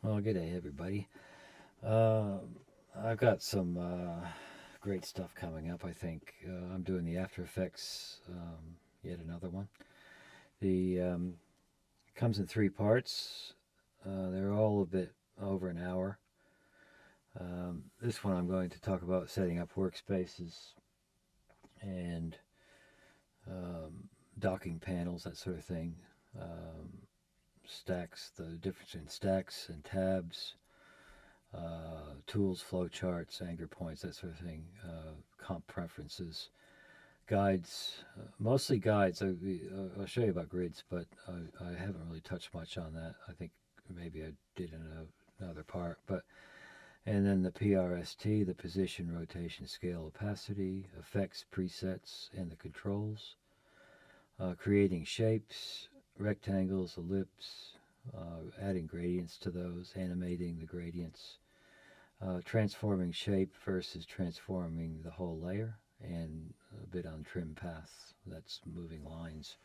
Well, good day, everybody. Uh, I've got some great stuff coming up. I think I'm doing the After Effects, yet another one. The comes in three parts. They're all a bit over an hour. This one I'm going to talk about setting up workspaces and um, docking panels, that sort of thing. Um, Stacks, the difference in stacks and tabs, tools, flowcharts, anchor points, that sort of thing, comp preferences, guides, mostly guides. I'll show you about grids, but I haven't really touched much on that. I think maybe I did in another part. But and then the PRST, the position, rotation, scale, opacity, effects, presets, and the controls. Creating shapes, rectangles, ellipse, adding gradients to those, animating the gradients, transforming shape versus transforming the whole layer, and a bit on trim paths. That's moving lines.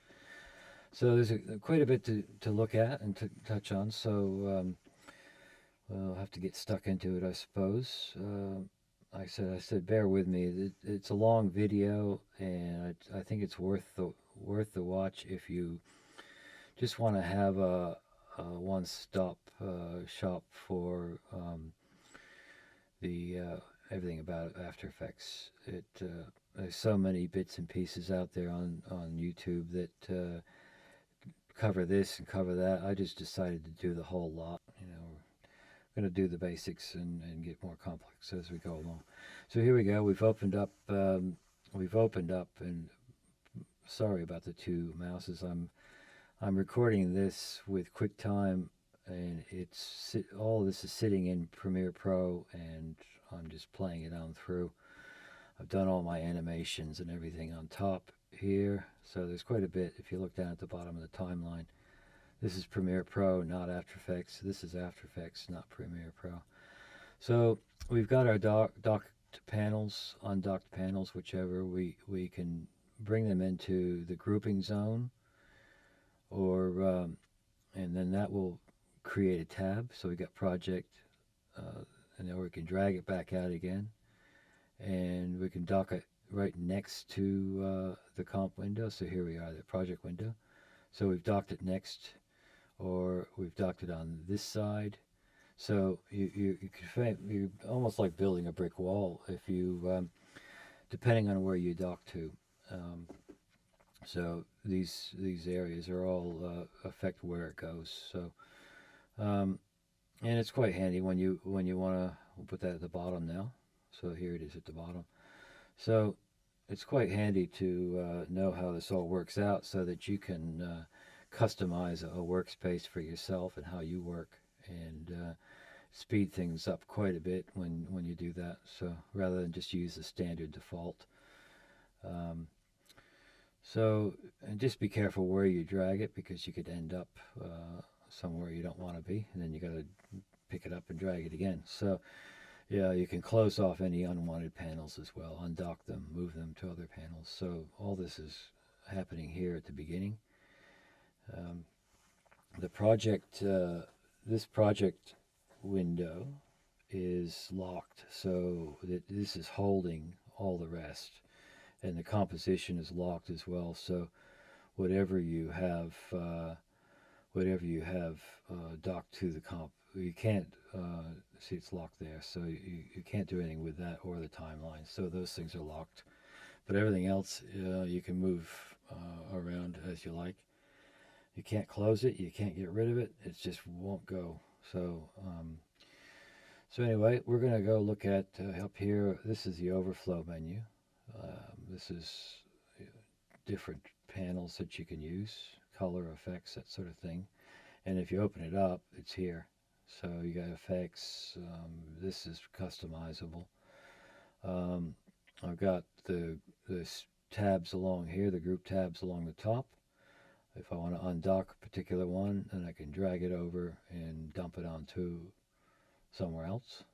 So there's quite a bit to look at and to touch on. So we'll have to get stuck into it, I suppose. I said, bear with me. It's a long video, and I think it's worth the watch if you just want to have a one-stop shop for the everything about After Effects. There's so many bits and pieces out there on YouTube that cover this and cover that. I just decided to do the whole lot. We're going to do the basics and get more complex as we go along. So here we go. We've opened up. And sorry about the two mouses. I'm recording this with QuickTime, and all of this is sitting in Premiere Pro, and I'm just playing it on through. I've done all my animations and everything on top here, so there's quite a bit. If you look down at the bottom of the timeline, this is Premiere Pro, not After Effects. This is After Effects, not Premiere Pro. So we've got our docked panels, undocked panels, whichever. We can bring them into the grouping zone, or and then that will create a tab. So we got project, and then we can drag it back out again, and we can dock it right next to the comp window. So here we are, the project window. So we've docked it next, or we've docked it on this side. So you're almost like building a brick wall if you, depending on where you dock to. Um, so these areas are all affect where it goes. So um, and it's quite handy when you want to put that at the bottom now. So here it is at the bottom. So it's quite handy to know how this all works out so that you can customize a workspace for yourself and how you work, and speed things up quite a bit when you do that. So rather than just use the standard default. Um, and just be careful where you drag it, because you could end up somewhere you don't want to be, and then you got to pick it up and drag it again. So yeah, you can close off any unwanted panels as well, undock them, move them to other panels. So all this is happening here at the beginning. Um, the project, this project window is locked, so this is holding all the rest, and the composition is locked as well. So whatever you have, docked to the comp, you can't see it's locked there. So you can't do anything with that or the timeline. So those things are locked. But everything else, you can move around as you like. You can't close it. You can't get rid of it. It just won't go. So anyway, we're going to go look at up here. This is the overflow menu. This is different panels that you can use, color effects, that sort of thing. And if you open it up, it's here. So you got effects. This is customizable. Um, I've got the tabs along here, the group tabs along the top. If I want to undock a particular one, then I can drag it over and dump it onto somewhere else.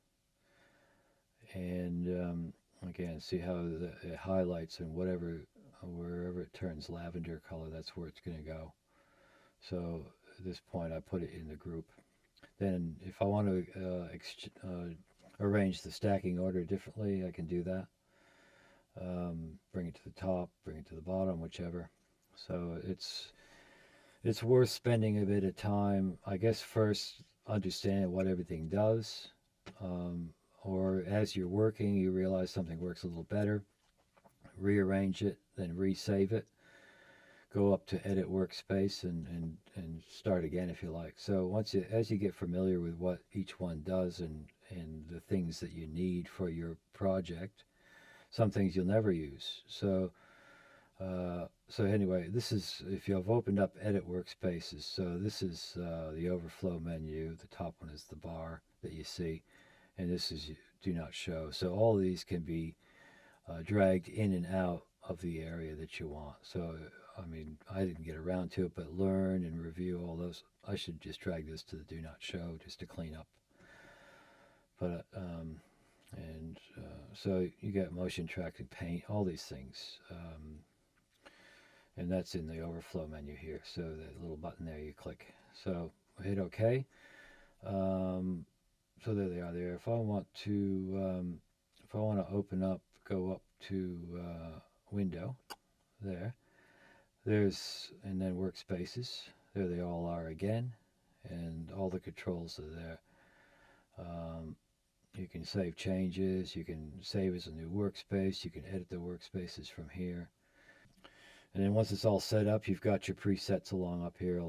And again, see how it highlights, and wherever it turns lavender color, that's where it's going to go. So at this point, I put it in the group. Then if I want to arrange the stacking order differently, I can do that. Bring it to the top, bring it to the bottom, whichever. So it's worth spending a bit of time, I guess, first understanding what everything does. Um, or as you're working, you realize something works a little better, rearrange it, then resave it, go up to edit workspace and start again if you like. So as you get familiar with what each one does and the things that you need for your project, some things you'll never use. So anyway, this is if you've opened up edit workspaces. So this is the overflow menu. The top one is the bar that you see, and this is do not show. So all of these can be dragged in and out of the area that you want. So I mean, I didn't get around to it, but learn and review all those. I should just drag this to the do not show just to clean up. But so you got motion tracking, paint, all these things. And that's in the overflow menu here. So that little button there, you click. So hit OK. So there they are there. If I want to open up, go up to window there. And then workspaces. There they all are again, and all the controls are there. You can save changes. You can save as a new workspace. You can edit the workspaces from here. And then once it's all set up, you've got your presets along up here,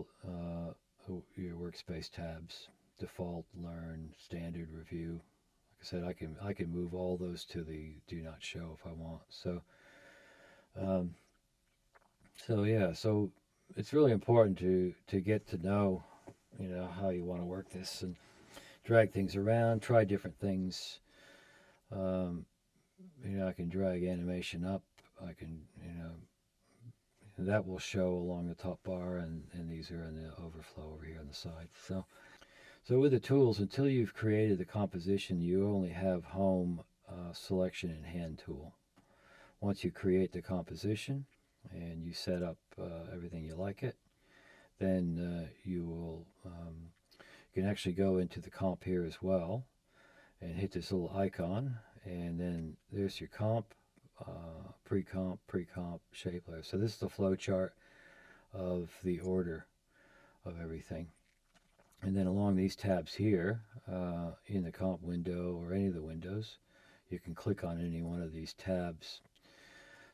your workspace tabs, default, learn, standard, review. Like I said, I can move all those to the do not show if I want. So it's really important to get to know, how you want to work this and drag things around, try different things. I can drag animation up. I can, that will show along the top bar, and these are in the overflow over here on the side. So with the tools, until you've created the composition, you only have home, selection, and hand tool. Once you create the composition and you set up everything you like it, then you can actually go into the comp here as well and hit this little icon, and then there's your comp, pre-comp, shape layer. So this is the flow chart of the order of everything. And then along these tabs here, in the comp window or any of the windows, you can click on any one of these tabs.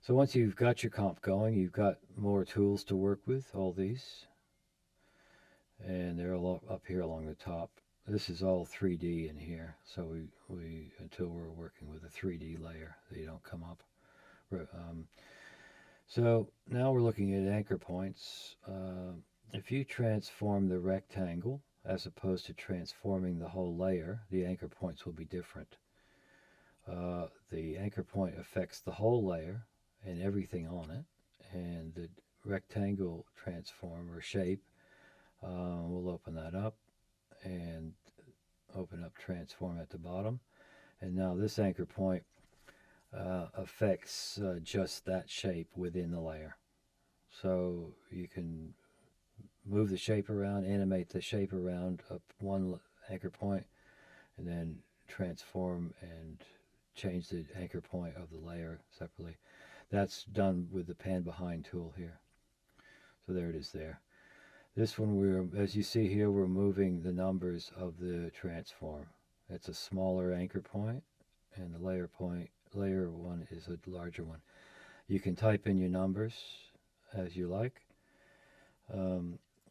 So once you've got your comp going, you've got more tools to work with, all these. And they're all up here along the top. This is all 3D in here, so we until we're working with a 3D layer, they don't come up. So now we're looking at anchor points. If you transform the rectangle as opposed to transforming the whole layer, the anchor points will be different. The anchor point affects the whole layer and everything on it, and the rectangle transform or shape, we'll open that up and open up transform at the bottom. And now this anchor point affects just that shape within the layer. So you can move the shape around, animate the shape around up one anchor point, and then transform and change the anchor point of the layer separately. That's done with the pan behind tool here. So there it is there. This one, as you see here, we're moving the numbers of the transform. It's a smaller anchor point, and the layer one is a larger one. You can type in your numbers as you like.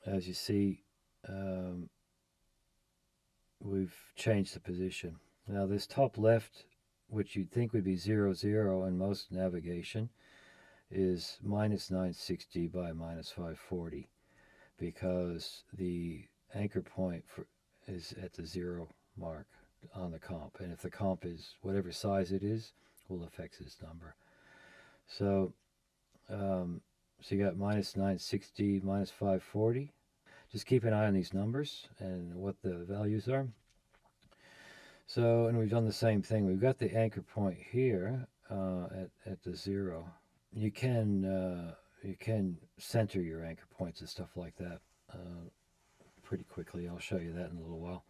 As you see, we've changed the position. Now this top left, which you'd think would be 0, 0 in most navigation, is minus 960 by minus 540, because the anchor point is at the 0 mark on the comp, and if the comp is whatever size it is, will affect this number. So so you got minus 960, minus 540. Just keep an eye on these numbers and what the values are. So, and we've done the same thing. We've got the anchor point here at the 0. You can center your anchor points and stuff like that pretty quickly. I'll show you that in a little while.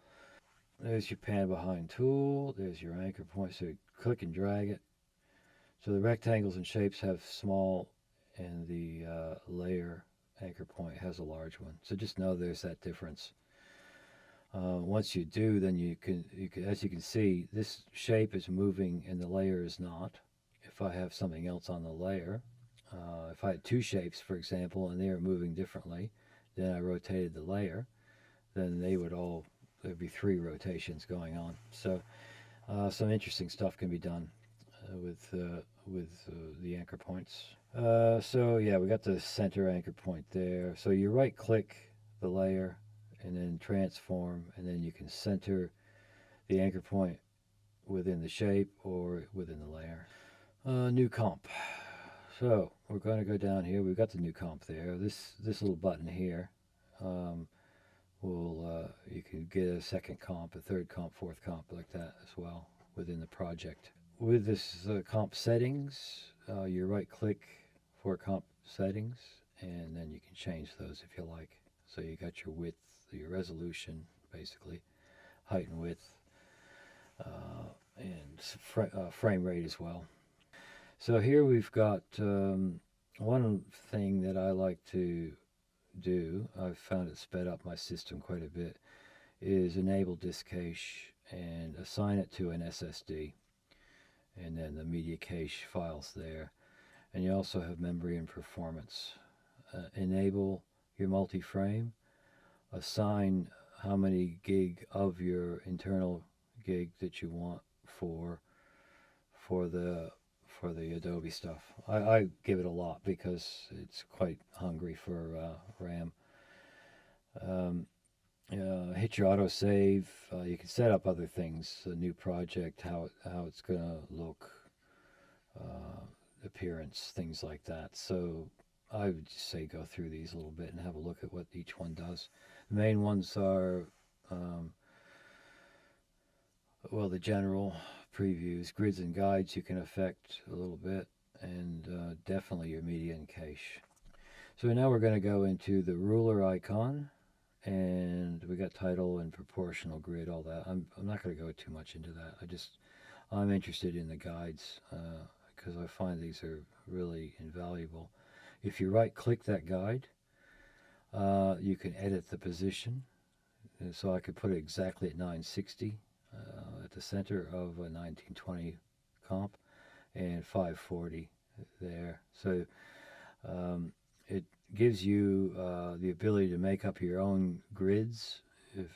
There's your pan behind tool. There's your anchor point. So you click and drag it. So the rectangles and shapes have small, and the layer anchor point has a large one. So just know there's that difference. Once you do, then you can, as you can see, this shape is moving and the layer is not. If I have something else on the layer, if I had two shapes, for example, and they are moving differently, then I rotated the layer, then there'd be three rotations going on. So some interesting stuff can be done with the anchor points. So yeah, we got the center anchor point there. So you right click the layer and then transform, and then you can center the anchor point within the shape or within the layer. New comp. So we're going to go down here. We've got the new comp there. This little button here you can get a second comp, a third comp, fourth comp, like that as well within the project. With this comp settings, you right click for comp settings, and then you can change those if you like. So you got your width, your resolution, basically, height and width, and frame rate as well. So here we've got one thing that I like to do, I've found it sped up my system quite a bit, is enable disk cache and assign it to an SSD, and then the media cache files there. And you also have memory and performance. Enable your multi-frame, assign how many gig of your internal gig that you want for the Adobe stuff. I give it a lot because it's quite hungry for RAM. Hit your autosave. You can set up other things, a new project, how it's going to look, appearance, things like that. So I would just say go through these a little bit and have a look at what each one does. The main ones are, the general previews, grids and guides you can affect a little bit, and definitely your media and cache. So now we're going to go into the ruler icon, and we got title and proportional grid, all that. I'm not going to go too much into that. I'm interested in the guides because I find these are really invaluable. If you right click that guide, you can edit the position. And so I could put it exactly at 960 at the center of a 1920 comp and 540 there. So it gives you the ability to make up your own grids,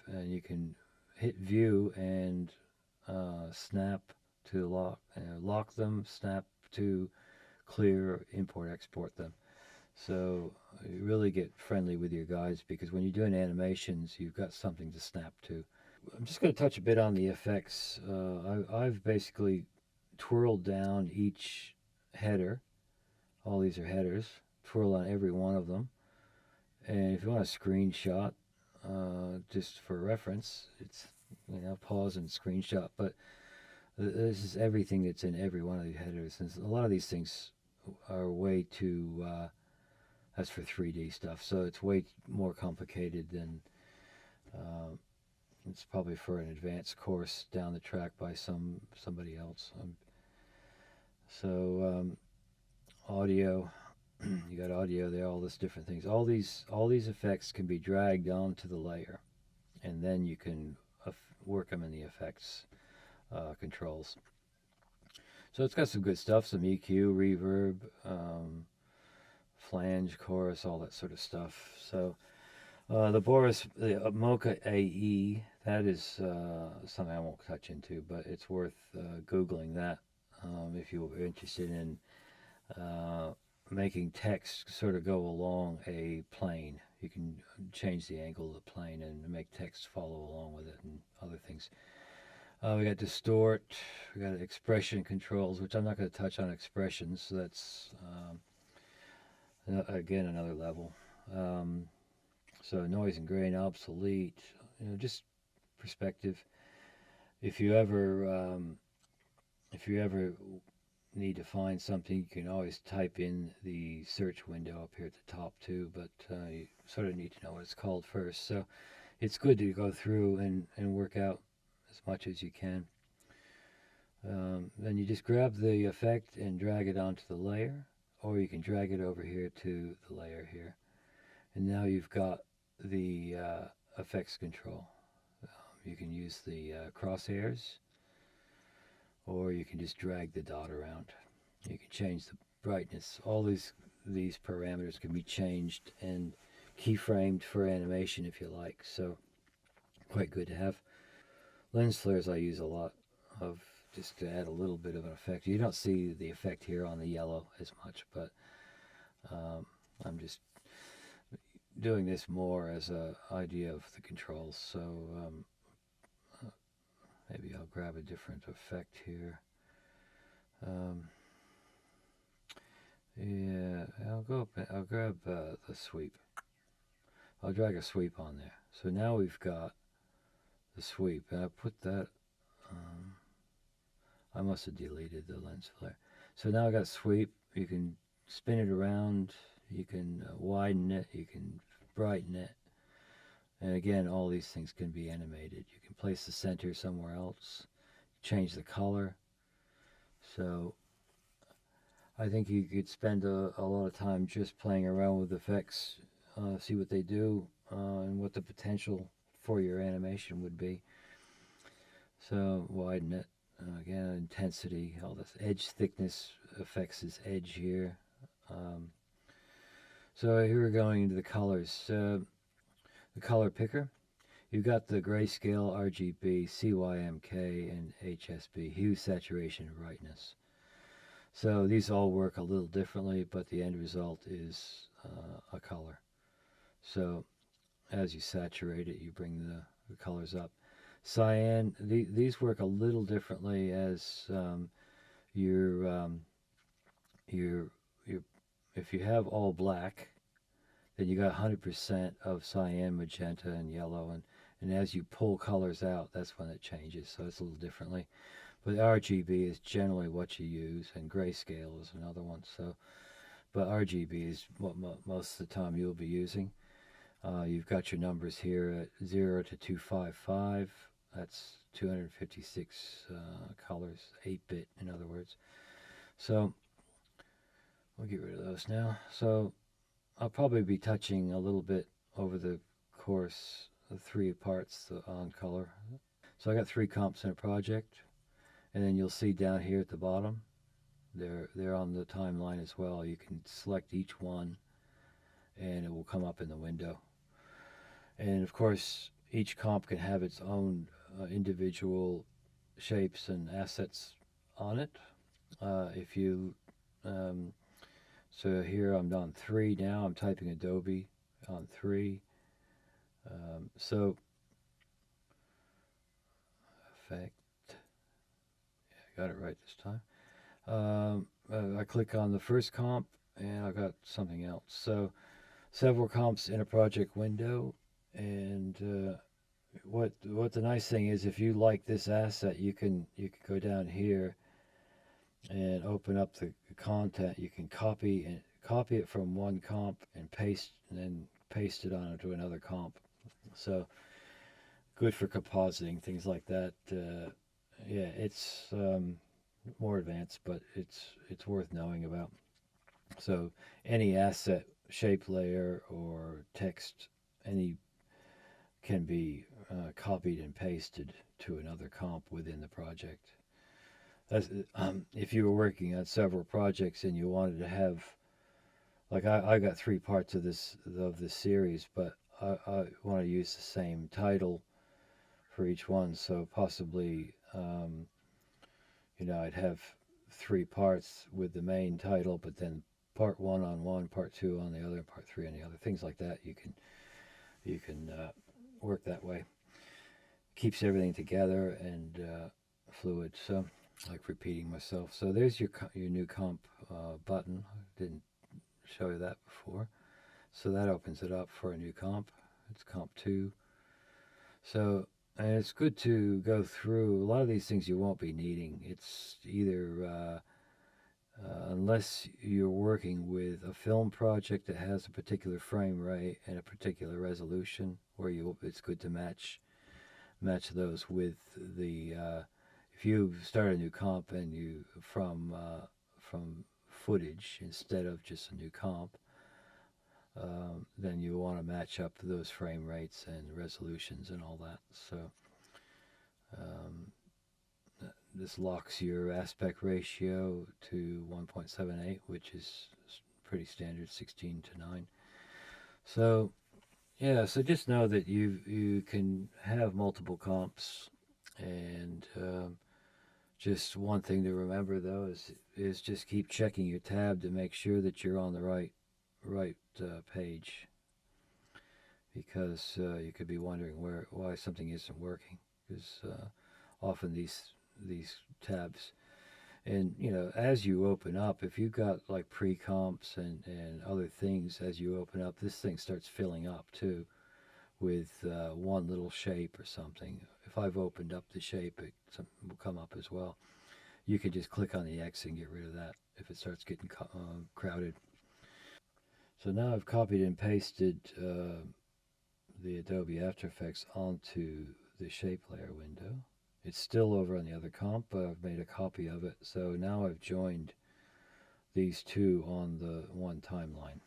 and you can hit view and snap to lock them, snap to clear, import, export them. So you really get friendly with your guides, because when you're doing animations, you've got something to snap to. I'm just going to touch a bit on the effects. I've basically twirled down each header. All these are headers. Twirl on every one of them. And if you want a screenshot, just for reference, it's pause and screenshot. But this is everything that's in every one of the headers. And a lot of these things are way too. That's for 3D stuff, so it's way more complicated than. It's probably for an advanced course down the track by somebody else. Audio, you got audio there, all this different things. All these effects can be dragged onto the layer, and then you can work them in the effects controls. So it's got some good stuff, some EQ, reverb, flange, chorus, all that sort of stuff. So the Mocha AE, that is something I won't touch into, but it's worth Googling that if you're interested in making text sort of go along a plane. You can change the angle of the plane and make text follow along with it, and other things. We got distort, we got expression controls, which I'm not going to touch on expressions, so that's again another level. So noise and grain, obsolete, just perspective. If you ever need to find something, you can always type in the search window up here at the top too, but you sort of need to know what it's called first. So it's good to go through and work out as much as you can. Then you just grab the effect and drag it onto the layer, or you can drag it over here to the layer here. And now you've got the effects control. You can use the crosshairs, or you can just drag the dot around. You can change the brightness. All these parameters can be changed and keyframed for animation if you like. So quite good to have. Lens flares I use a lot of, just to add a little bit of an effect. You don't see the effect here on the yellow as much, but I'm just doing this more as an idea of the controls. So maybe I'll grab a different effect here. Yeah, I'll grab the sweep. I'll drag a sweep on there. So now we've got the sweep, and I put that. I must have deleted the lens flare. So now I got sweep. You can spin it around. You can widen it. You can brighten it. And again, all these things can be animated. You can place the center somewhere else. Change the color. So I think you could spend a lot of time just playing around with effects, see what they do, and what the potential for your animation would be. So widen it. Again, intensity, all this edge thickness affects this edge here. So here we're going into the colors. The color picker. You've got the grayscale, RGB, CYMK, and HSB, hue, saturation, and brightness. So these all work a little differently, but the end result is a color. So as you saturate it, you bring the colors up. Cyan, these work a little differently as if you have all black, then you got 100% of cyan, magenta, and yellow, and as you pull colors out, that's when it changes. So it's a little differently. But RGB is generally what you use, and grayscale is another one. So, but RGB is what most of the time you'll be using. You've got your numbers here at 0 to 255. That's 256 colors, 8-bit in other words. So we'll get rid of those now. So I'll probably be touching a little bit over the course of 3 parts on color. So I got 3 comps in a project, and then you'll see down here at the bottom, they're on the timeline as well. You can select each one, and it will come up in the window. And of course, each comp can have its own individual shapes and assets on it. If you so here I'm on 3 now. I'm typing Adobe on 3. So effect. Yeah, I got it right this time. I click on the first comp, and I got something else. So several comps in a project window, and what the nice thing is, if you like this asset, you can go down here and open up the content. You can copy it from one comp and then paste it onto another comp. So good for compositing, things like that. Yeah, it's more advanced, but it's worth knowing about. So any asset, shape layer, or text, any can be copied and pasted to another comp within the project. If you were working on several projects and you wanted to have, like I got 3 parts of this series, but I want to use the same title for each one, so possibly I'd have 3 parts with the main title, but then part 1 on one, part 2 on the other, part 3 on the other, things like that. You can work that way. Keeps everything together and fluid. So, like repeating myself. So there's your new comp button. I didn't show you that before. So that opens it up for a new comp. It's comp 2. So, and it's good to go through. A lot of these things you won't be needing. It's either unless you're working with a film project that has a particular frame rate and a particular resolution, where it's good to match match those with the if you start a new comp and you from footage instead of just a new comp, then you want to match up those frame rates and resolutions and all that. So um, this locks your aspect ratio to 1.78, which is pretty standard, 16 to 9. So yeah, so just know that you can have multiple comps, and just one thing to remember though is just keep checking your tab to make sure that you're on the right page, because you could be wondering why something isn't working, because often these tabs, and as you open up, if you've got like pre-comps and other things, as you open up, this thing starts filling up too with one little shape or something. If I've opened up the shape, something will come up as well. You can just click on the X and get rid of that if it starts getting crowded. So now I've copied and pasted the Adobe After Effects onto the shape layer window. It's still over on the other comp, but I've made a copy of it. So now I've joined these two on the one timeline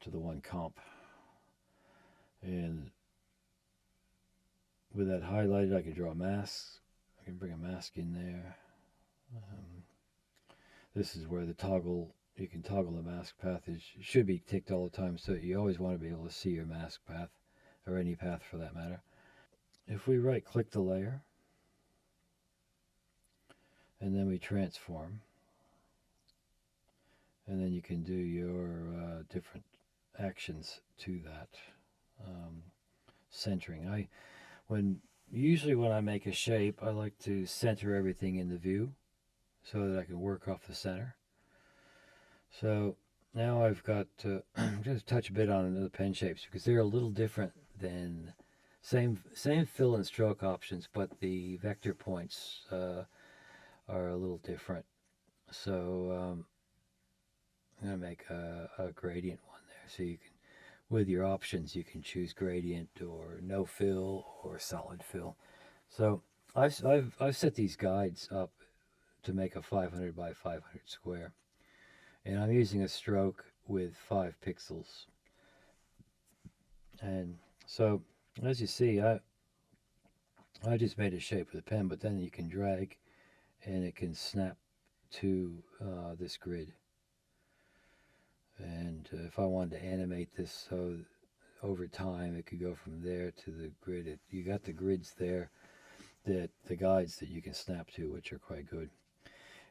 to the one comp. And with that highlighted, I can draw a mask. I can bring a mask in there. This is where the toggle, you can toggle the mask path. It should be ticked all the time, so you always want to be able to see your mask path, or any path for that matter. If we right click the layer and then we transform, and then you can do your different actions to that. Centering. Usually when I make a shape, I like to center everything in the view so that I can work off the center. So now I've got to just touch a bit on the pen shapes, because they're a little different than same fill and stroke options, but the vector points are a little different. So I'm going to make a gradient one there, so you can, with your options, you can choose gradient or no fill or solid fill. So I've set these guides up to make a 500 by 500 square, and I'm using a stroke with 5 pixels. And so as you see, I just made a shape with a pen, but then you can drag and it can snap to this grid. And if I wanted to animate this so over time it could go from there to the grid, you got the grids there, that the guides that you can snap to, which are quite good.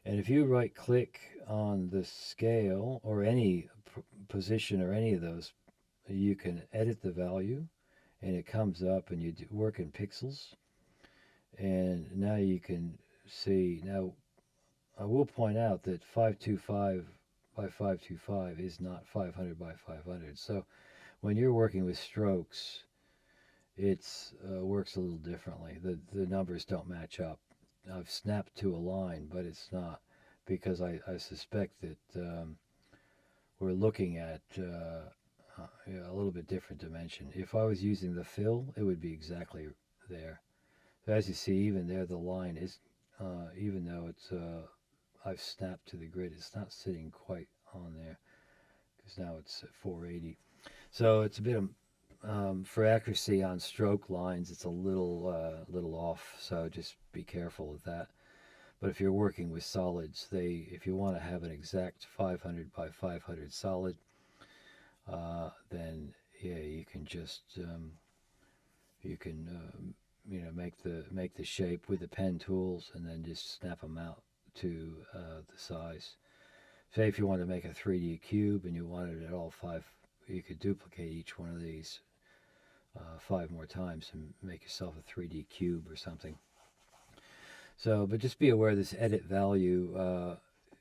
And if you right click on the scale or any position or any of those, you can edit the value, and it comes up and you work in pixels. And now you can see, now I will point out that 525 by 525 is not 500 by 500. So when you're working with strokes, it's works a little differently. The numbers don't match up. I've snapped to a line, but it's not, because I suspect that we're looking at a little bit different dimension. If I was using the fill, it would be exactly there. So as you see, even there, the line is, even though it's I've snapped to the grid, it's not sitting quite on there, because now it's at 480. So it's a bit of, for accuracy on stroke lines, it's a little off. So just be careful with that. But if you're working with solids, if you want to have an exact 500 by 500 solid, then yeah, you can just make the shape with the pen tools, and then just snap them out to the size. Say if you want to make a 3D cube and you wanted it all 5, you could duplicate each one of these 5 more times and make yourself a 3D cube or something. So, but just be aware of this edit value.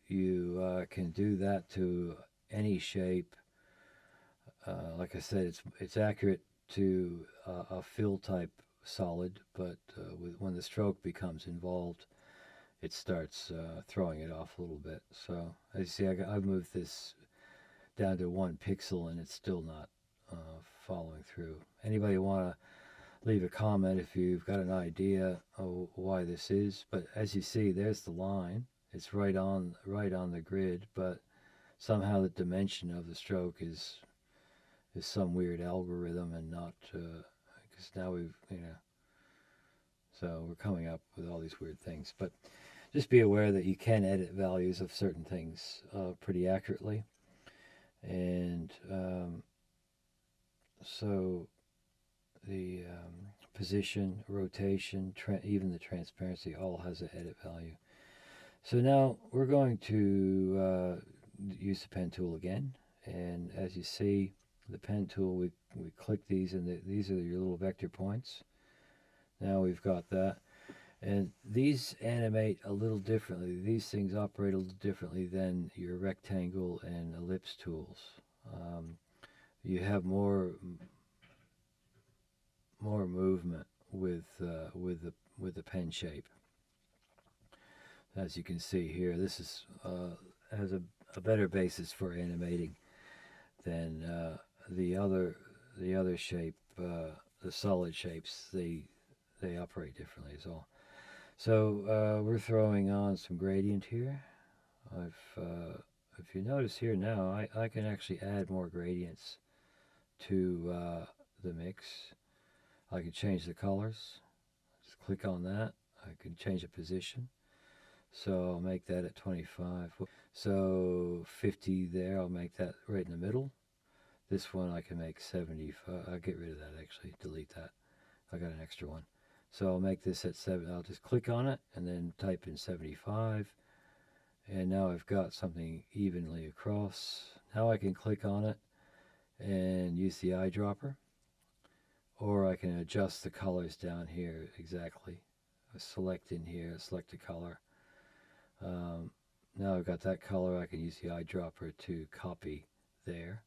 You can do that to any shape. Like I said, it's accurate to a fill type solid, but when the stroke becomes involved, it starts throwing it off a little bit. So as you see, I've moved this down to 1 pixel, and it's still not following through. Anybody want to leave a comment if you've got an idea of why this is. But as you see, there's the line. It's right on the grid, but somehow the dimension of the stroke is some weird algorithm and not because now so we're coming up with all these weird things. But just be aware that you can edit values of certain things pretty accurately. And so the position, rotation, even the transparency all has an edit value. So now we're going to use the pen tool again. And as you see, the pen tool, we click these, and these are your little vector points. Now we've got that. And these animate a little differently. These things operate a little differently than your rectangle and ellipse tools. You have more movement with the pen shape. As you can see here, this is has a better basis for animating than the other shape. The solid shapes, they operate differently as well. So we're throwing on some gradient here. If you notice here now, I can actually add more gradients to the mix. I can change the colors. Just click on that. I can change the position. So I'll make that at 25. So 50 there, I'll make that right in the middle. This one I can make 75. I'll get rid of that actually, delete that. I got an extra one. So I'll make this at 7. I'll just click on it and then type in 75. And now I've got something evenly across. Now I can click on it and use the eyedropper. Or I can adjust the colors down here exactly. I select in here, select a color. Now I've got that color. I can use the eyedropper to copy there.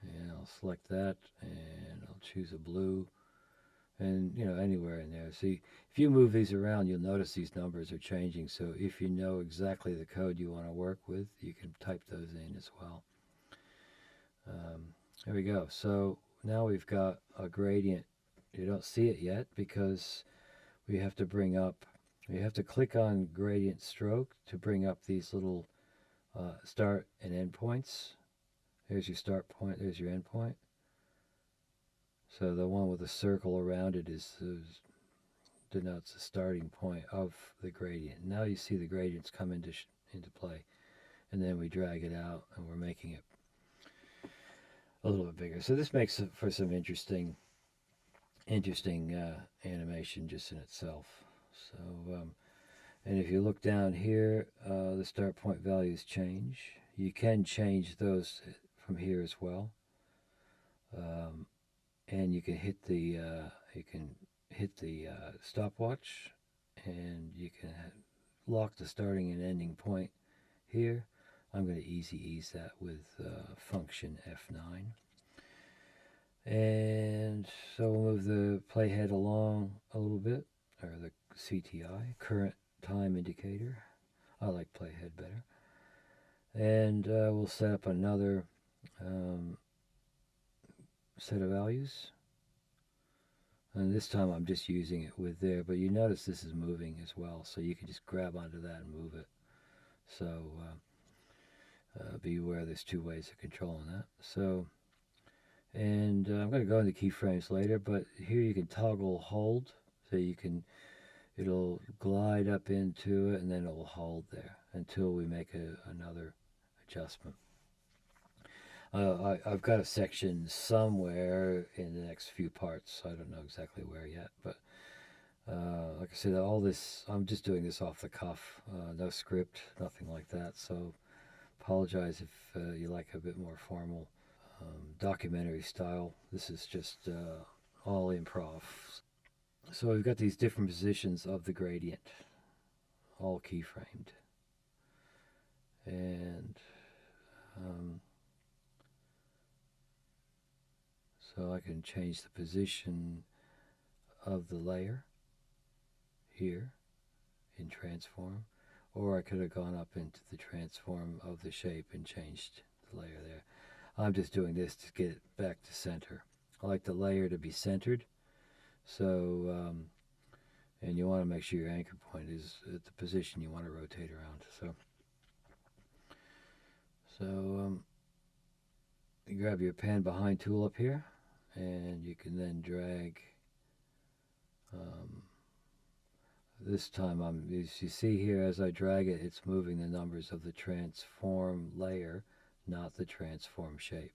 And I'll select that, and I'll choose a blue, and anywhere in there. See, if you move these around, you'll notice these numbers are changing. So if you know exactly the code you want to work with, you can type those in as well. There we go. So now we've got a gradient. You don't see it yet because we have to bring up. You have to click on gradient stroke to bring up these little start and end points. There's your start point, there's your end point. So the one with a circle around it denotes the starting point of the gradient. Now you see the gradients come into play. And then we drag it out and we're making it a little bit bigger. So this makes for some interesting animation just in itself. So, and if you look down here, the start point values change. You can change those from here as well, and you can hit the stopwatch, and you can lock the starting and ending point here. I'm going to easy ease that with function F9. And so we'll move the playhead along a little bit, or the CTI, current time indicator. I like playhead better. And we'll set up another set of values. And this time I'm just using it with there, but you notice this is moving as well, so you can just grab onto that and move it. So be aware there's two ways of controlling that. So, and I'm going to go into keyframes later, but here you can toggle hold, so it'll glide up into it and then it'll hold there until we make another adjustment. I've got a section somewhere in the next few parts. I don't know exactly where yet, but like I said, all this, I'm just doing this off the cuff, no script, nothing like that. So apologize if you like a bit more formal documentary style. This is just all improv. So we've got these different positions of the gradient, all keyframed. And so I can change the position of the layer here in transform, or I could have gone up into the transform of the shape and changed the layer there. I'm just doing this to get it back to center. I like the layer to be centered. So, and you want to make sure your anchor point is at the position you want to rotate around. So you grab your pan behind tool up here, and you can then drag. Um, this time, as you see here, as I drag it, it's moving the numbers of the transform layer, not the transform shape.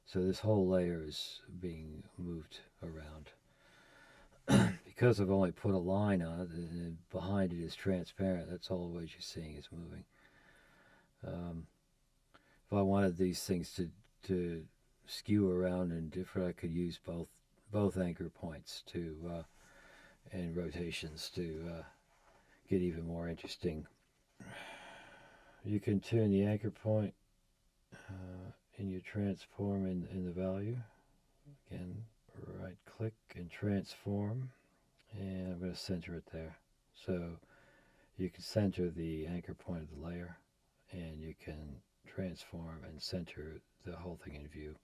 So this whole layer is being moved around. Because I've only put a line on it, and behind it is transparent, that's all what you're seeing is moving. If I wanted these things to skew around and different, I could use both anchor points and rotations to get even more interesting. You can turn the anchor point in your transform in the value. Again, right click and transform, and I'm going to center it there. So you can center the anchor point of the layer, and you can transform and center the whole thing in view.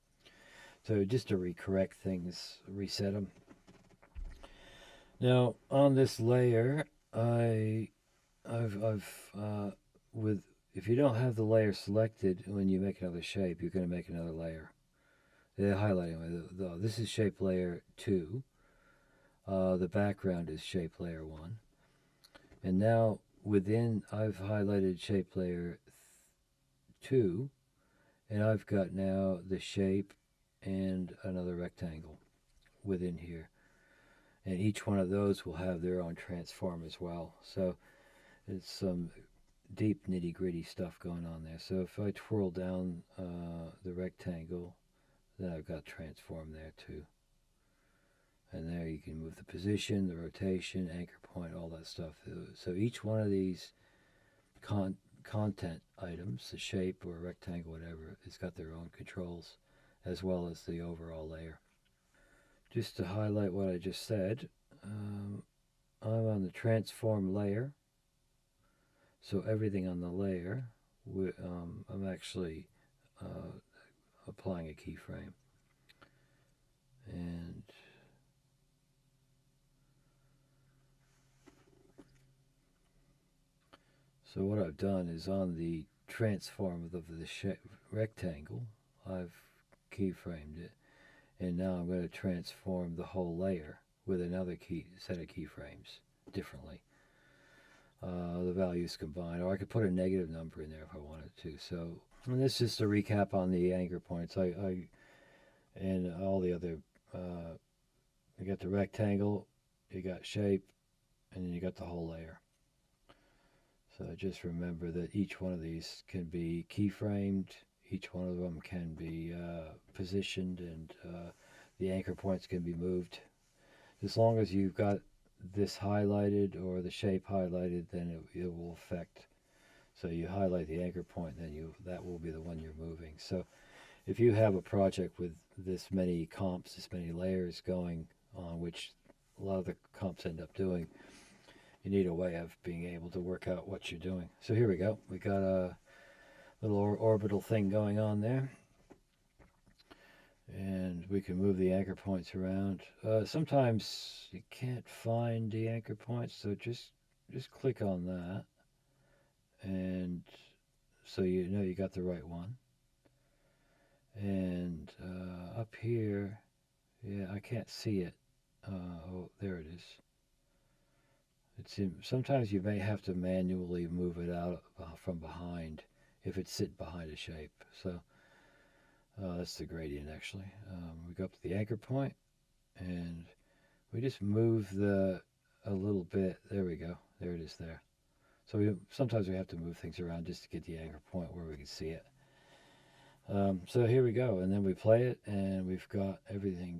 So just to recorrect things, reset them. Now on this layer, with if you don't have the layer selected when you make another shape, you're going to make another layer. They're highlighting. This is shape layer 2. The background is shape layer 1. And now within, I've highlighted shape layer 2, and I've got now the shape and another rectangle within here. And each one of those will have their own transform as well. So it's some deep nitty gritty stuff going on there. So if I twirl down the rectangle, then I've got transform there too. And there you can move the position, the rotation, anchor point, all that stuff. So each one of these content items, the shape or rectangle, whatever, it's got their own controls as well as the overall layer. Just to highlight what I just said, I'm on the transform layer. So everything on the layer, I'm actually applying a keyframe. And so what I've done is on the transform of the rectangle, I've keyframed it. And now I'm going to transform the whole layer with another set of keyframes differently. The values combined, or I could put a negative number in there if I wanted to. So, and this is just a recap on the anchor points. And all the other. You got the rectangle, you got shape, and then you got the whole layer. So just remember that each one of these can be keyframed. Each one of them can be positioned, and the anchor points can be moved. As long as you've got this highlighted or the shape highlighted, then it will affect. So you highlight the anchor point, then that will be the one you're moving. So if you have a project with this many comps, this many layers going on, which a lot of the comps end up doing, you need a way of being able to work out what you're doing. So here we go. We got a little orbital thing going on there. And we can move the anchor points around. Sometimes you can't find the anchor points, so just click on that, and so you know you got the right one. And up here, yeah, I can't see it. Oh, there it is. Sometimes you may have to manually move it out from behind if it's sitting behind a shape. So that's the gradient actually. We go up to the anchor point, and we just move a little bit. There we go. There it is there. So sometimes we have to move things around just to get the anchor point where we can see it. So here we go, and then we play it, and we've got everything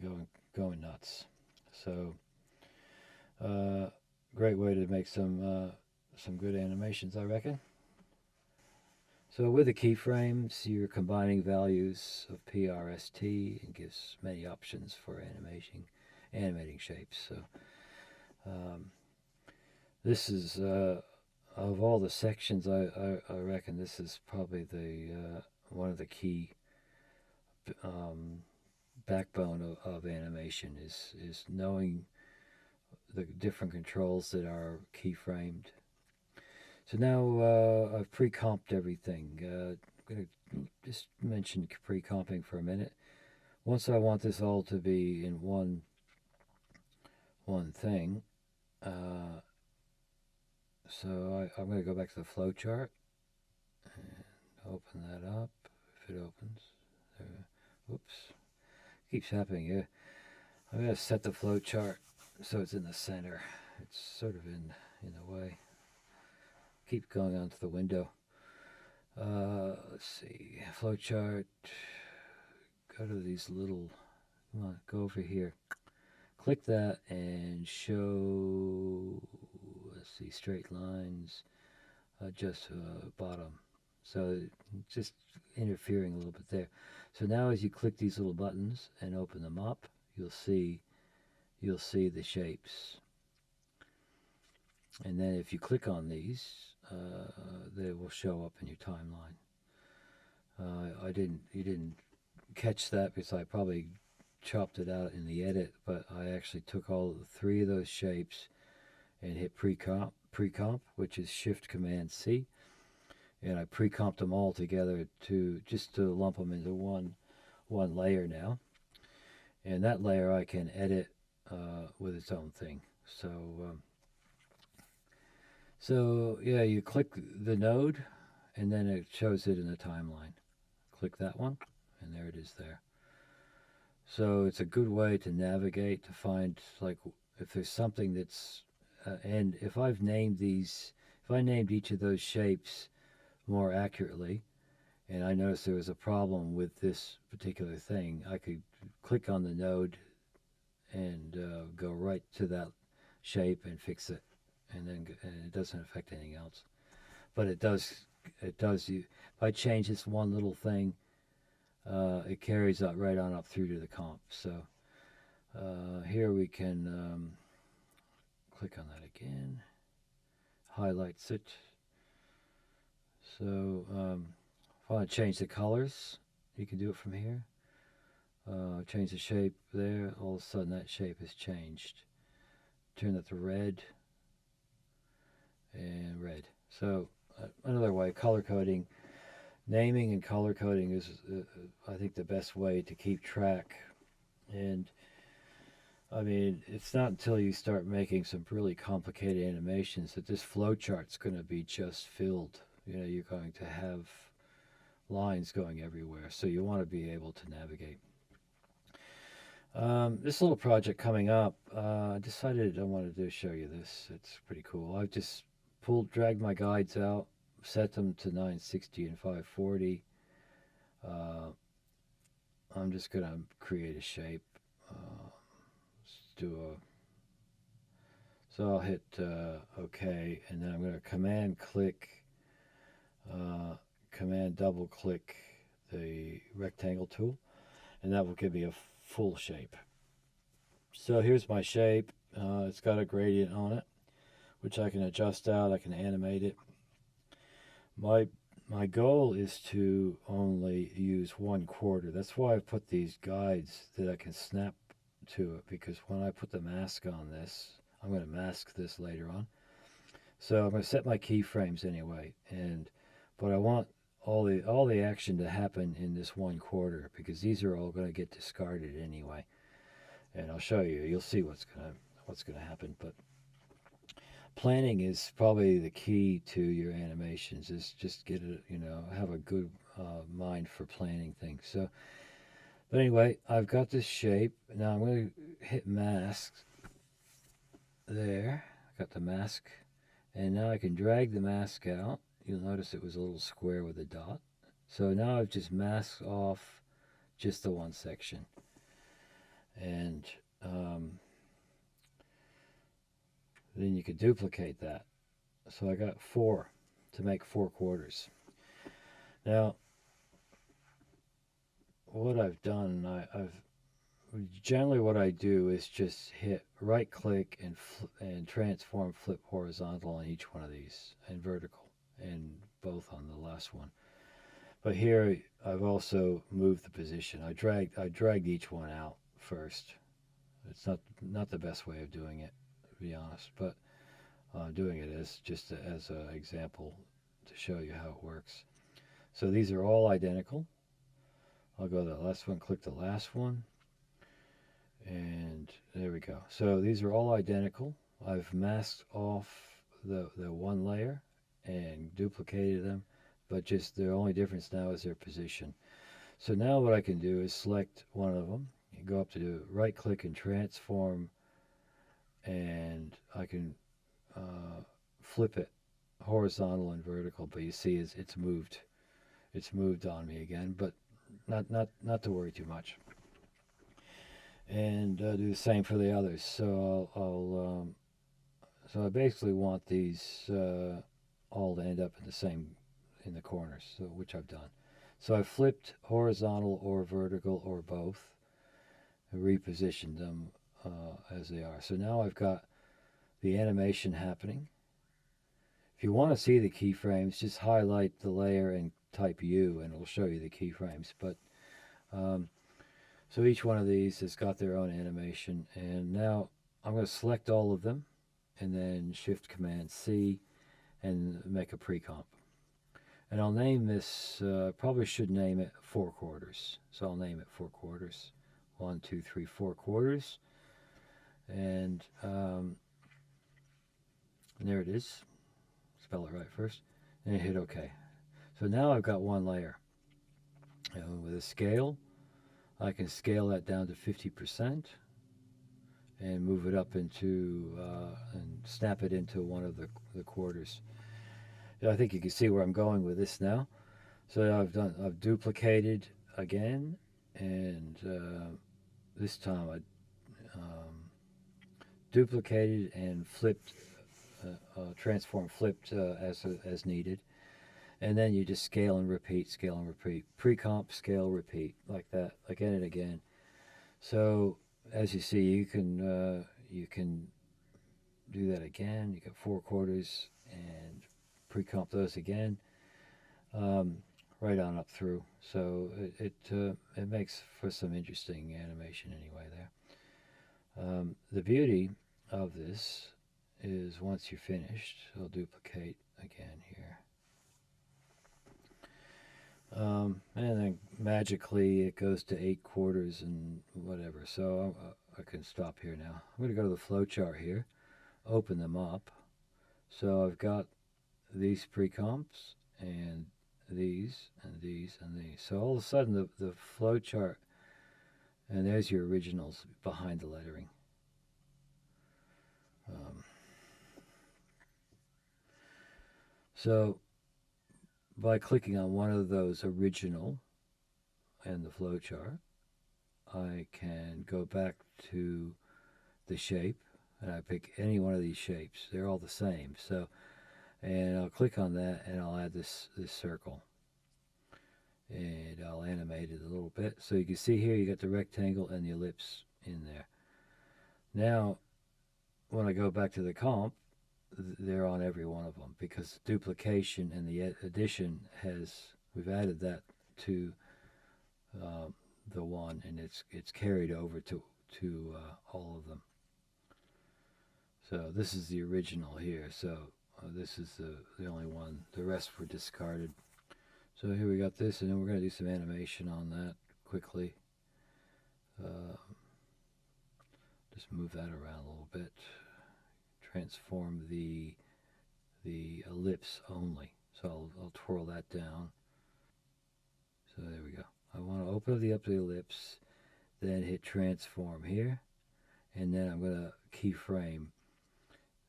going nuts. So great way to make some good animations, I reckon. So with the keyframes, you're combining values of PRST and gives many options for animating shapes. So this is of all the sections, I reckon this is probably the one of the key backbone of animation is knowing the different controls that are keyframed. So now I've pre-comped everything. I'm going to just mention pre-comping for a minute. Once I want this all to be in one thing, so I'm going to go back to the flow chart and open that up. If it opens, there. Whoops, keeps happening. Yeah, I'm going to set the flow chart so it's in the center. It's sort of in the way. Keep going onto the window. Let's see, flowchart. Go to these little. Come on, go over here. Click that and show. Let's see, straight lines. Just bottom. So just interfering a little bit there. So now, as you click these little buttons and open them up, you'll see the shapes. And then if you click on these, they will show up in your timeline. You didn't catch that because I probably chopped it out in the edit, but I actually took all 3 of those shapes and hit pre-comp, which is Shift Command C, and I pre-comped them all together just to lump them into one layer now. And that layer I can edit with its own thing. So yeah, you click the node, and then it shows it in the timeline. Click that one, and there it is there. So it's a good way to navigate, to find, like, if there's something that's, and if I named each of those shapes more accurately, and I noticed there was a problem with this particular thing, I could click on the node and go right to that shape and fix it, and it doesn't affect anything else. But it does. If I change this one little thing, it carries that right on up through to the comp. So here we can click on that again. Highlights it. So if I want to change the colors, you can do it from here. Change the shape there. All of a sudden, that shape has changed. Turn that to red and red. So another way, color coding. Naming and color coding is, I think, the best way to keep track. And I mean, it's not until you start making some really complicated animations that this flowchart's going to be just filled. You're going to have lines going everywhere, so you want to be able to navigate. This little project coming up, I decided I wanted to show you this. It's pretty cool. I've just dragged my guides out, set them to 960 and 540. I'm just going to create a shape. So I'll hit OK, and then I'm going to command double click the rectangle tool, and that will give me a full shape. So here's my shape. It's got a gradient on it, which I can adjust out. I can animate it. My goal is to only use 1/4. That's why I put these guides that I can snap to it, because when I put the mask on this, I'm going to mask this later on. So I'm going to set my keyframes anyway, but I want all the action to happen in this 1/4, because these are all going to get discarded anyway. And I'll show you. You'll see what's going to happen. But planning is probably the key to your animations. Is just have a good mind for planning things. So, but anyway, I've got this shape. Now I'm going to hit mask. There, I got the mask, and now I can drag the mask out. You'll notice it was a little square with a dot. So now I've just masked off just the one section. And then you could duplicate that. So I got 4 to make 4/4. Now, what I've done, generally what I do is just hit right click and transform flip horizontal on each one of these, and vertical, and both on the last one. But here I've also moved the position. I dragged each one out first. It's not the best way of doing it, to be honest, but doing it as just as an example to show you how it works. So these are all identical. I'll go to the last one, click the last one, and there we go. So these are all identical. I've masked off the one layer and duplicated them, but just the only difference now is their position. So now what I can do is select one of them, go up to right click and transform, and I can flip it horizontal and vertical, but you see it's moved. It's moved on me again, but not to worry too much. And do the same for the others. So so I basically want these all to end up in the same in the corners, so, which I've done. So I flipped horizontal or vertical or both, and repositioned them as they are. So now I've got the animation happening. If you want to see the keyframes, just highlight the layer and type U, and it'll show you the keyframes. But so each one of these has got their own animation, and now I'm going to select all of them, and then Shift Command C, and make a pre-comp. And I'll name this. Probably should name it 4 quarters. So I'll name it 4 quarters. 1, 2, 3, 4 quarters, and there it is. Spell it right first, and hit OK. So now I've got one layer. And with a scale, I can scale that down to 50% and move it up into and snap it into one of the quarters. I think you can see where I'm going with this now. So I've duplicated again, and this time I duplicated and flipped, transform flipped as needed. And then you just scale and repeat, pre-comp, scale, repeat, like that, again and again. So as you see, you can do that again. You got 4 quarters and pre-comp those again, right on up through. So it makes for some interesting animation anyway there. The beauty of this is once you're finished, I'll duplicate again here. And then magically it goes to 8 quarters and whatever. So I can stop here now. I'm going to go to the flowchart here, open them up. So I've got these pre-comps and these and these and these. So all of a sudden the flowchart, and there's your originals behind the lettering. So by clicking on one of those original and the flowchart, I can go back to the shape, and I pick any one of these shapes. They're all the same. So, and I'll click on that, and I'll add this circle, and I'll animate it a little bit. So you can see here you got the rectangle and the ellipse in there. Now, when I go back to the comp, they're on every one of them, because duplication and the addition we've added that to the one, and it's carried over to all of them. So this is the original here. So this is the only one. The rest were discarded. So here we got this, and then we're going to do some animation on that quickly. Just move that around a little bit. Transform the ellipse only. So I'll twirl that down. So there we go. I want to open up the ellipse, then hit transform here, and then I'm going to keyframe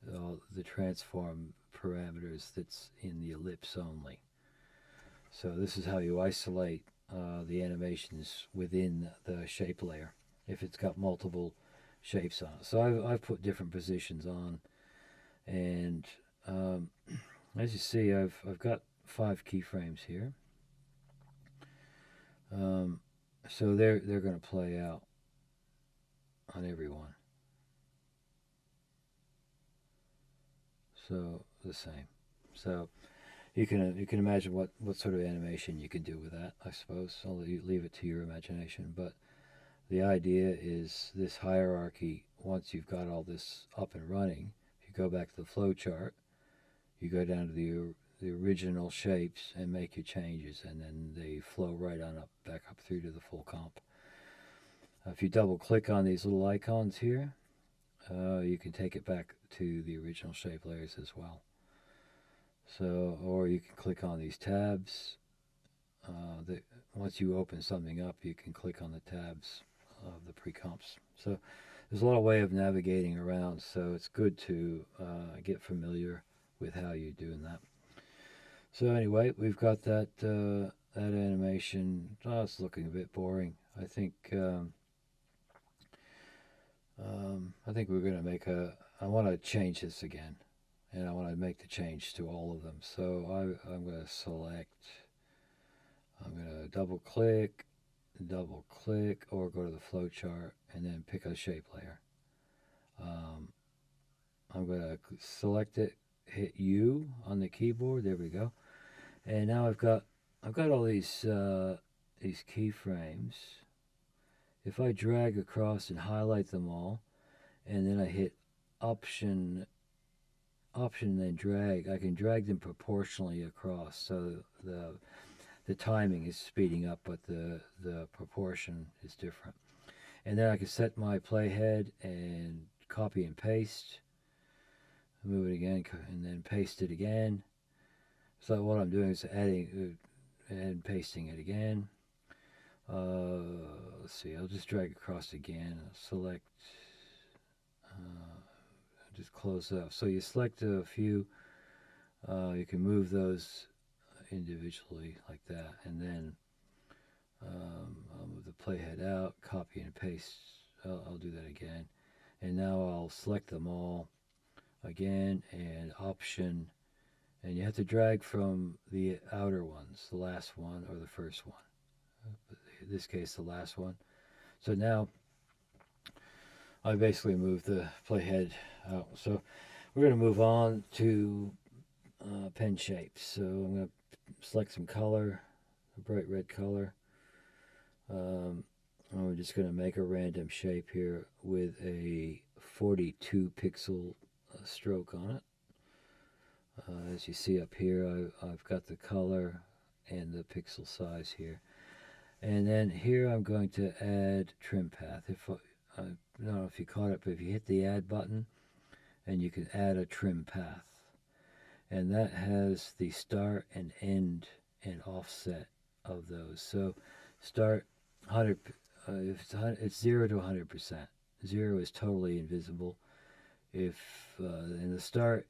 the transform parameters that's in the ellipse only. So this is how you isolate the animations within the shape layer if it's got multiple shapes on it. So I've put different positions on, and as you see, I've got 5 keyframes here. So they're going to play out on every one. So the same. So you can imagine what sort of animation you can do with that. I suppose I'll leave it to your imagination. But the idea is this hierarchy. Once you've got all this up and running, if you go back to the flow chart, you go down to the original shapes and make your changes, and then they flow right on up back up through to the full comp. If you double click on these little icons here, you can take it back to the original shape layers as well. So, or you can click on these tabs. Once you open something up, you can click on the tabs of the pre-comps. So there's a lot of way of navigating around, so it's good to get familiar with how you're doing that. So anyway, we've got that that animation. Oh, it's looking a bit boring. I think we're going to make I want to change this again, and I want to make the change to all of them. So I'm going to select. I'm going to double click, or go to the flow chart and then pick a shape layer. I'm going to select it, hit U on the keyboard. There we go. And now I've got all these keyframes. If I drag across and highlight them all, and then I hit Option then drag, I can drag them proportionally across. So the timing is speeding up, but the proportion is different. And then I can set my playhead and copy and paste, move it again, and then paste it again. So what I'm doing is adding and pasting it again. Let's see, I'll just drag across again, select, just close up. So you select a few, you can move those individually like that, and then I'll move the playhead out, copy and paste. I'll do that again, and now I'll select them all again, and Option, and you have to drag from the outer ones, the last one or the first one. In this case, the last one. So now I basically moved the playhead out. So we're going to move on to pen shapes. So I'm going to select some color, a bright red color. We're just going to make a random shape here with a 42 pixel stroke on it. As you see up here, I've got the color and the pixel size here. And then here I'm going to add trim path. I don't know if you caught it, but if you hit the add button, and you can add a trim path. And that has the start and end and offset of those. So start 100, it's 0 to 100%. 0 is totally invisible. If in the start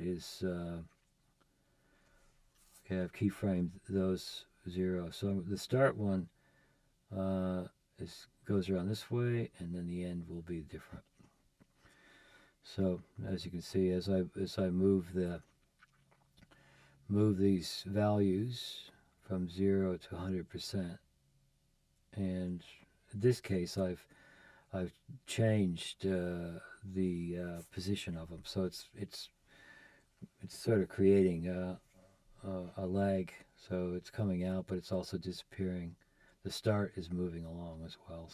is okay, I've keyframed those 0. So the start one goes around this way, and then the end will be different. So as you can see, as I move these values from 0 to 100%, and in this case I've changed the position of them, so it's sort of creating a lag. So it's coming out, but it's also disappearing. The start is moving along as well.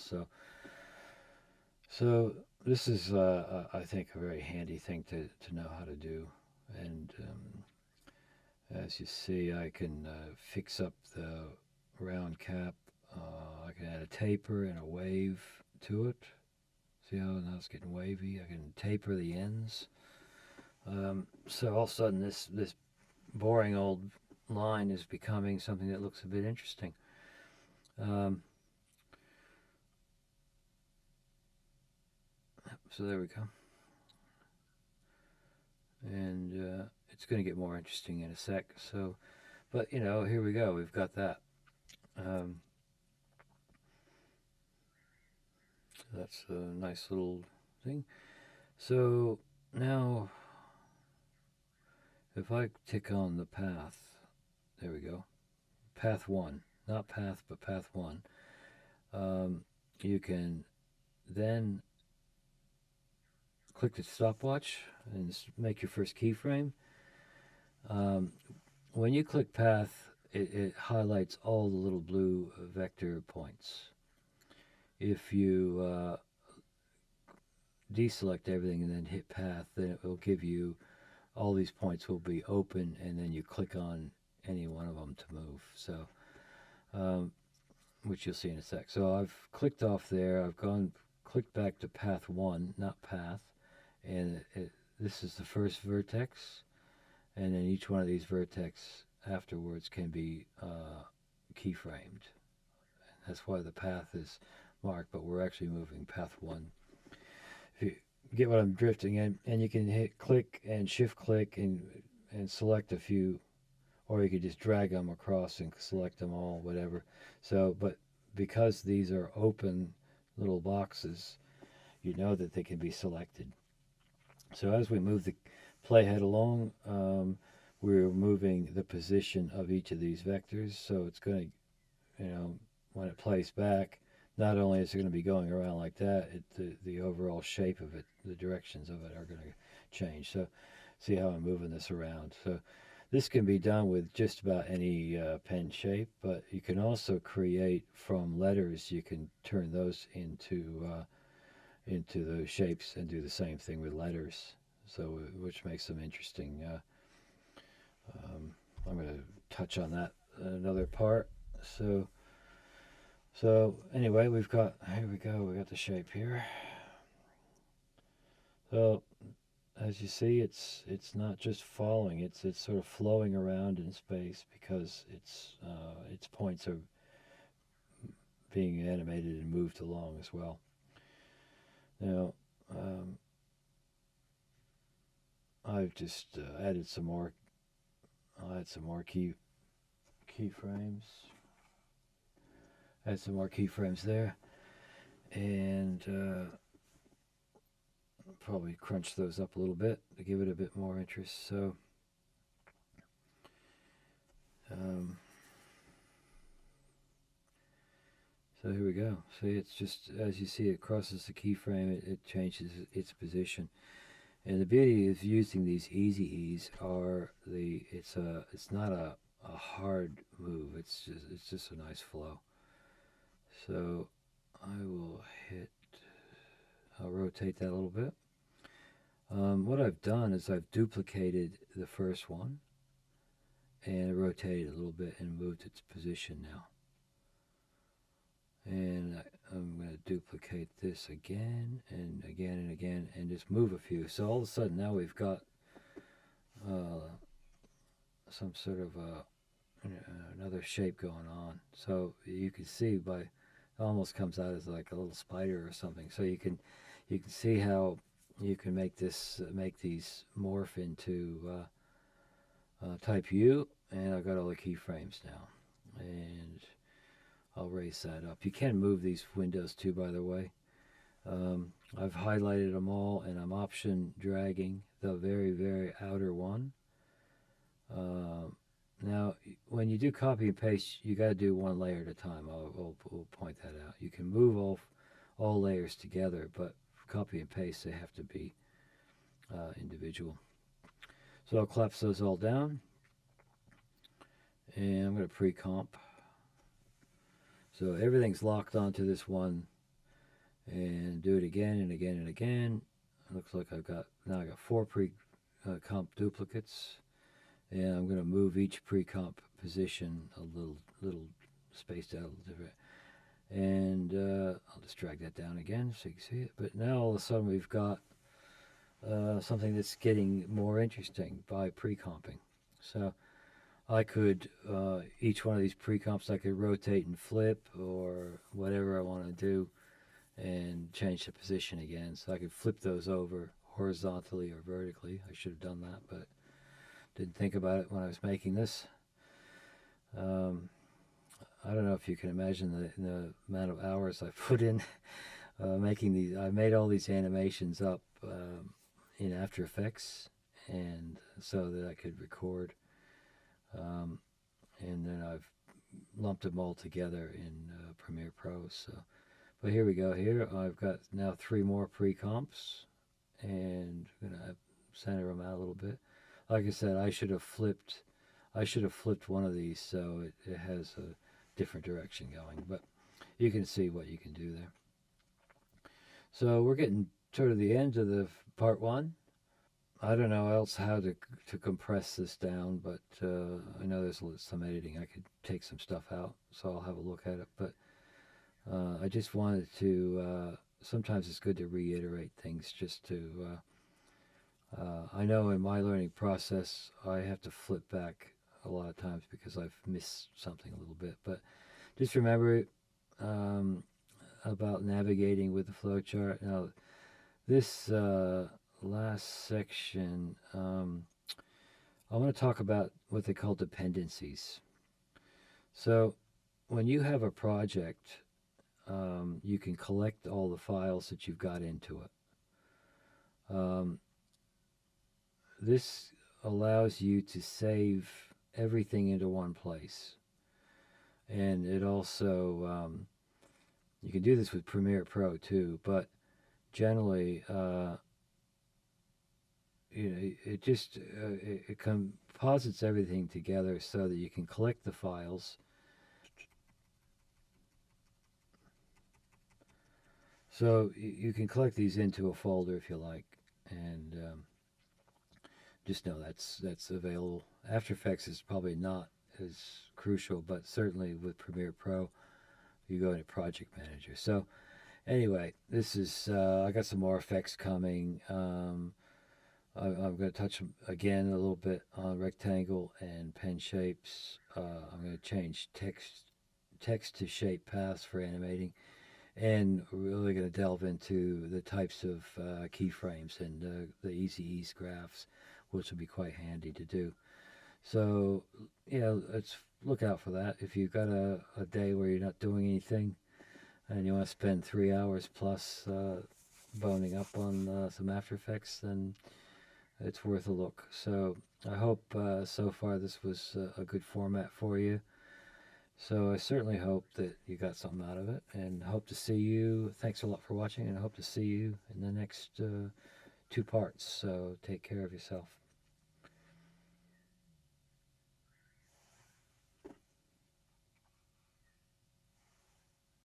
So this is, I think, a very handy thing to know how to do. And as you see, I can fix up the round cap. I can add a taper and a wave to it. See how now it's getting wavy? I can taper the ends. So all of a sudden, this boring old line is becoming something that looks a bit interesting. So there we go. And it's going to get more interesting in a sec. So, but here we go. We've got that. That's a nice little thing. So now, if I tick on the path, there we go. Path 1, not path, but path 1. You can then click the stopwatch and make your first keyframe. when you click path, it highlights all the little blue vector points. If you deselect everything and then hit path, then it will give you all these points will be open, and then you click on any one of them to move. So, which you'll see in a sec. So I've clicked off there. I've clicked back to path 1, not path, and this is the first vertex, and then each one of these vertex afterwards can be keyframed. That's why the path is marked, but we're actually moving path 1. If you get what I'm drifting in, and you can hit click and shift click and select a few, or you could just drag them across and select them all, whatever. So, but because these are open little boxes, you know that they can be selected. So as we move the playhead along, we're moving the position of each of these vectors. So it's going to, when it plays back, not only is it going to be going around like that, the overall shape of it, the directions of it are going to change. So see how I'm moving this around. So this can be done with just about any pen shape, but you can also create from letters. You can turn those into those shapes and do the same thing with letters. So which makes them interesting. I'm going to touch on that another part. So anyway, here we go. We got the shape here. So as you see, it's not just falling; it's sort of flowing around in space because its points are being animated and moved along as well. Now, I've just added some more. I'll add some more keyframes. Add some more keyframes there, and probably crunch those up a little bit to give it a bit more interest. So so here we go. See, it's just as you see it crosses the keyframe, it changes its position. And the beauty of using these easy ease are it's not a hard move. It's just a nice flow. So I'll rotate that a little bit. What I've done is I've duplicated the first one and rotated it a little bit and moved its position now. And I'm going to duplicate this again and again and again and just move a few. So all of a sudden now we've got some sort of another shape going on. So you can see it almost comes out as like a little spider or something. So you can see how you can make these morph into type U, and I've got all the keyframes now, and I'll raise that up. You can move these windows too, by the way. I've highlighted them all, and I'm option dragging the very, very outer one. Now, when you do copy and paste, you got to do one layer at a time. I'll point that out. You can move all layers together, but for copy and paste, they have to be individual. So I'll collapse those all down, and I'm going to pre-comp. So everything's locked onto this one, and do it again and again and again. It looks like I got 4 pre-comp duplicates, and I'm going to move each pre-comp position a little spaced out a little different. And I'll just drag that down again so you can see it. But now all of a sudden we've got something that's getting more interesting by pre-comping. So I could, each one of these pre-comps I could rotate and flip or whatever I want to do and change the position again. So I could flip those over horizontally or vertically. I should have done that, but didn't think about it when I was making this. I don't know if you can imagine the amount of hours I put in making these. I made all these animations up in After Effects, and so that I could record. And then I've lumped them all together in Premiere Pro. So, but here we go. Here I've got now 3 more pre-comps, and I'm gonna center them out a little bit. Like I said, I should have flipped. I should have flipped one of these so it has a different direction going, but you can see what you can do there. So we're getting sort of the end of the part one. I don't know else how to compress this down, but I know there's some editing. I could take some stuff out, so I'll have a look at it. But I just wanted to. Sometimes it's good to reiterate things, just to. I know in my learning process, I have to flip back a lot of times because I've missed something a little bit. But just remember um, about navigating with the flowchart. Now, this last section, I want to talk about what they call dependencies. So, when you have a project, you can collect all the files that you've got into it. This allows you to save everything into one place. And it also, you can do this with Premiere Pro too, but generally, it just it composites everything together so that you can collect the files. So you can collect these into a folder if you like, and just know that's available. After Effects is probably not as crucial, but certainly with Premiere Pro, you go into Project Manager. So anyway, this is I got some more effects coming. I'm going to touch again a little bit on rectangle and pen shapes. I'm going to change text to shape paths for animating, and we're really going to delve into the types of keyframes and the easy ease graphs, which will be quite handy to do. So let's look out for that. If you've got a day where you're not doing anything and you want to spend 3 hours plus boning up on some After Effects, then it's worth a look. So I hope so far this was a good format for you. So I certainly hope that you got something out of it, and hope to see you. Thanks a lot for watching, and I hope to see you in the next 2 parts. So take care of yourself.